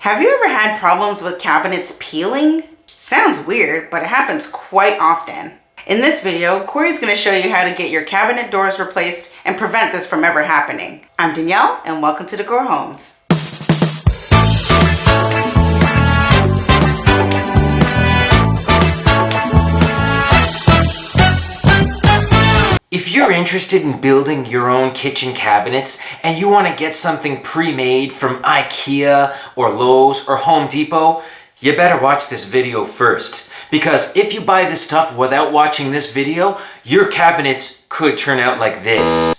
Have you ever had problems with cabinets peeling? Sounds weird, but it happens quite often. In this video, Corey's going to show you how to get your cabinet doors replaced and prevent this from ever happening. I'm Danielle, and welcome to De-cor Homes. If you're interested in building your own kitchen cabinets and you want to get something pre-made from IKEA or Lowe's or Home Depot, you better watch this video first. Because if you buy this stuff without watching this video, your cabinets could turn out like this.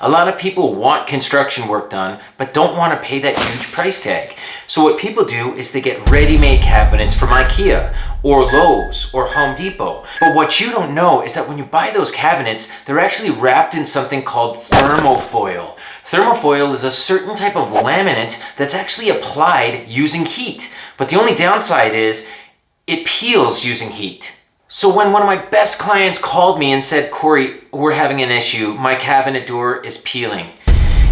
A lot of people want construction work done, but don't want to pay that huge price tag. So what people do is they get ready-made cabinets from IKEA or Lowe's or Home Depot. But what you don't know is that when you buy those cabinets, they're actually wrapped in something called thermofoil. Thermofoil is a certain type of laminate that's actually applied using heat. But the only downside is it peels using heat. So when one of my best clients called me and said, "Corey, we're having an issue. My cabinet door is peeling."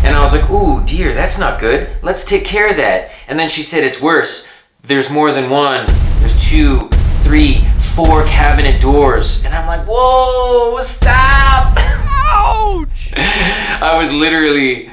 And I was like, "Ooh, dear, that's not good. Let's take care of that." And then she said, "It's worse. There's more than one. There's 2, 3, 4 cabinet doors." And I'm like, "Whoa, stop!" Ouch! I was literally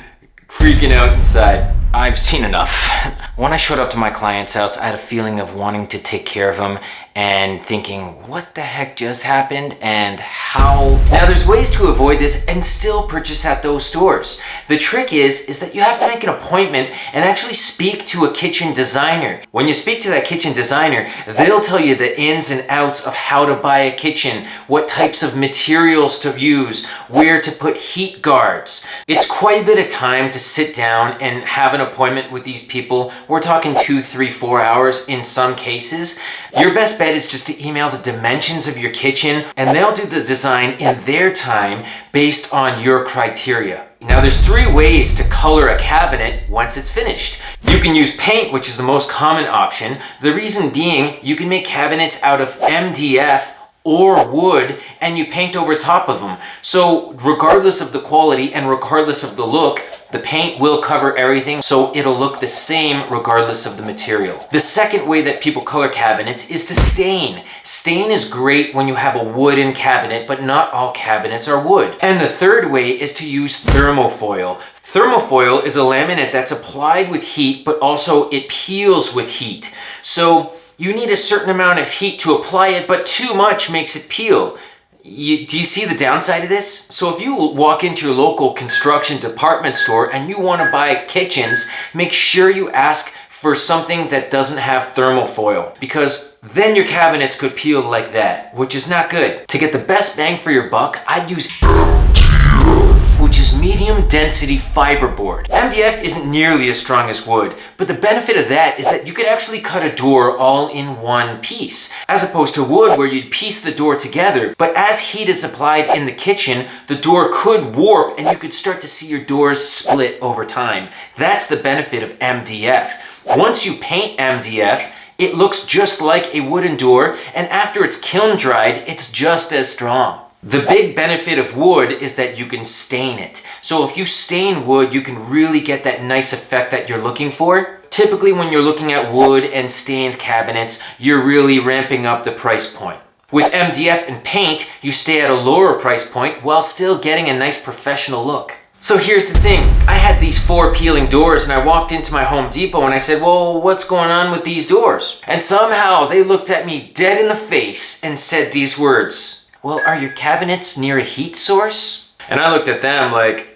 freaking out inside. I've seen enough. When I showed up to my client's house, I had a feeling of wanting to take care of him and thinking, what the heck just happened and how? Now there's ways to avoid this and still purchase at those stores. The trick is that you have to make an appointment and actually speak to a kitchen designer. When you speak to that kitchen designer, they'll tell you the ins and outs of how to buy a kitchen, what types of materials to use, where to put heat guards. It's quite a bit of time to sit down and have an appointment with these people. We're talking 2, 3, 4 hours in some cases. Your best bet is just to email the dimensions of your kitchen and they'll do the design in their time based on your criteria. Now there's 3 ways to color a cabinet once it's finished. You can use paint, which is the most common option. The reason being, you can make cabinets out of MDF or wood and you paint over top of them. So regardless of the quality and regardless of the look, the paint will cover everything, so it'll look the same regardless of the material. The second way that people color cabinets is to stain. Stain is great when you have a wooden cabinet, but not all cabinets are wood. And the third way is to use thermofoil. Thermofoil is a laminate that's applied with heat, but also it peels with heat. So you need a certain amount of heat to apply it, but too much makes it peel. Do you see the downside of this? So if you walk into your local construction department store and you want to buy kitchens, make sure you ask for something that doesn't have thermofoil, because then your cabinets could peel like that, which is not good. To get the best bang for your buck, I'd use MDF, which is medium density fiberboard. MDF isn't nearly as strong as wood, but the benefit of that is that you could actually cut a door all in one piece, as opposed to wood where you'd piece the door together. But as heat is applied in the kitchen, the door could warp and you could start to see your doors split over time. That's the benefit of MDF. Once you paint MDF, it looks just like a wooden door, and after it's kiln dried, it's just as strong. The big benefit of wood is that you can stain it. So if you stain wood, you can really get that nice effect that you're looking for. Typically when you're looking at wood and stained cabinets, you're really ramping up the price point. With MDF and paint, you stay at a lower price point while still getting a nice professional look. So here's the thing, I had these 4 peeling doors and I walked into my Home Depot and I said, "Well, what's going on with these doors?" And somehow they looked at me dead in the face and said these words, "Well, are your cabinets near a heat source?" And I looked at them like,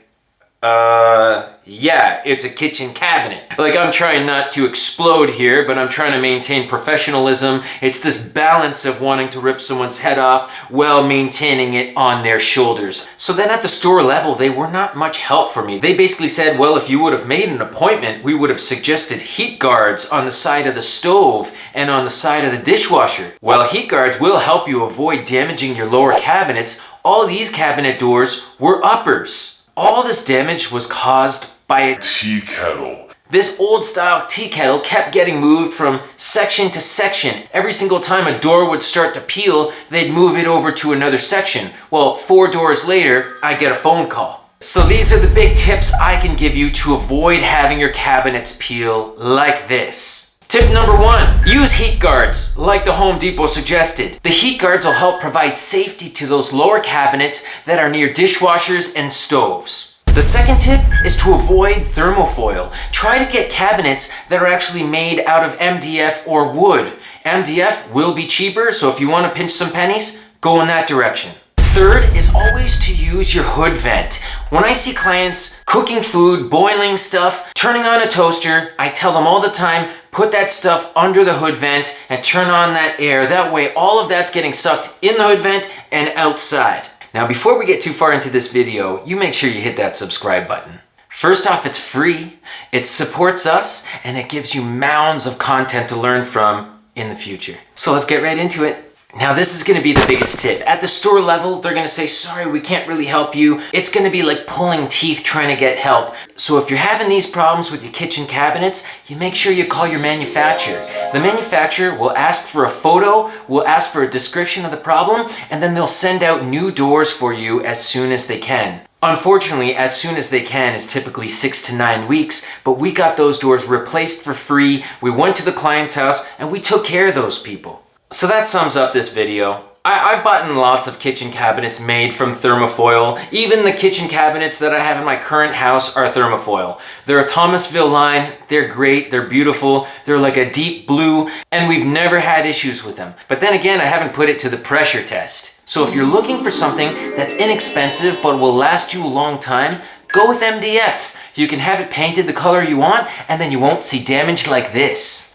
yeah, it's a kitchen cabinet. Like, I'm trying not to explode here, but I'm trying to maintain professionalism. It's this balance of wanting to rip someone's head off while maintaining it on their shoulders. So then at the store level, they were not much help for me. They basically said, "Well, if you would have made an appointment, we would have suggested heat guards on the side of the stove and on the side of the dishwasher." Well, heat guards will help you avoid damaging your lower cabinets. All these cabinet doors were uppers. All this damage was caused by a tea kettle. This old style tea kettle kept getting moved from section to section. Every single time a door would start to peel, they'd move it over to another section. Well, 4 doors later, I get a phone call. So these are the big tips I can give you to avoid having your cabinets peel like this. Tip number 1, use heat guards, like the Home Depot suggested. The heat guards will help provide safety to those lower cabinets that are near dishwashers and stoves. The second tip is to avoid thermofoil. Try to get cabinets that are actually made out of MDF or wood. MDF will be cheaper, so if you want to pinch some pennies, go in that direction. Third is always to use your hood vent. When I see clients cooking food, boiling stuff, turning on a toaster, I tell them all the time, put that stuff under the hood vent and turn on that air. That way all of that's getting sucked in the hood vent and outside. Now before we get too far into this video, you make sure you hit that subscribe button. First off, it's free, it supports us, and it gives you mounds of content to learn from in the future. So let's get right into it. Now this is going to be the biggest tip. At the store level, they're going to say, sorry, we can't really help you. It's going to be like pulling teeth trying to get help. So if you're having these problems with your kitchen cabinets, you make sure you call your manufacturer. The manufacturer will ask for a photo, will ask for a description of the problem, and then they'll send out new doors for you as soon as they can. Unfortunately, as soon as they can is typically 6 to 9 weeks, but we got those doors replaced for free. We went to the client's house and we took care of those people. So that sums up this video. I've bought lots of kitchen cabinets made from thermofoil. Even the kitchen cabinets that I have in my current house are thermofoil. They're a Thomasville line, they're great, they're beautiful, they're like a deep blue, and we've never had issues with them. But then again, I haven't put it to the pressure test. So if you're looking for something that's inexpensive but will last you a long time, go with MDF. You can have it painted the color you want, and then you won't see damage like this.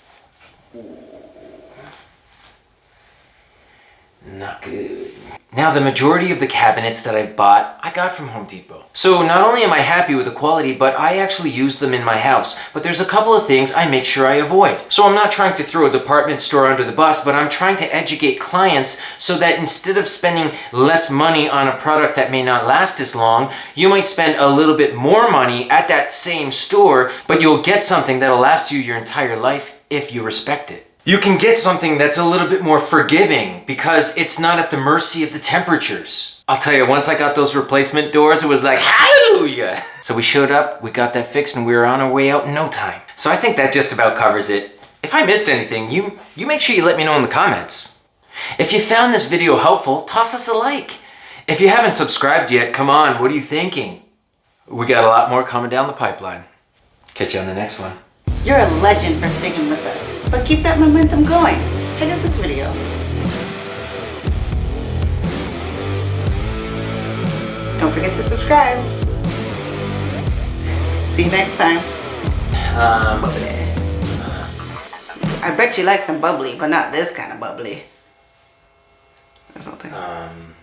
Not good. Now the majority of the cabinets that I've bought, I got from Home Depot. So not only am I happy with the quality, but I actually use them in my house. But there's a couple of things I make sure I avoid. So I'm not trying to throw a department store under the bus, but I'm trying to educate clients so that instead of spending less money on a product that may not last as long, you might spend a little bit more money at that same store, but you'll get something that'll last you your entire life if you respect it. You can get something that's a little bit more forgiving because it's not at the mercy of the temperatures. I'll tell you, once I got those replacement doors, it was like, hallelujah! So we showed up, we got that fixed, and we were on our way out in no time. So I think that just about covers it. If I missed anything, you make sure you let me know in the comments. If you found this video helpful, toss us a like. If you haven't subscribed yet, come on, what are you thinking? We got a lot more coming down the pipeline. Catch you on the next one. You're a legend for sticking with us, but keep that momentum going. Check out this video. Don't forget to subscribe. See you next time. Bubbly. I bet you like some bubbly, but not this kind of bubbly. Or something.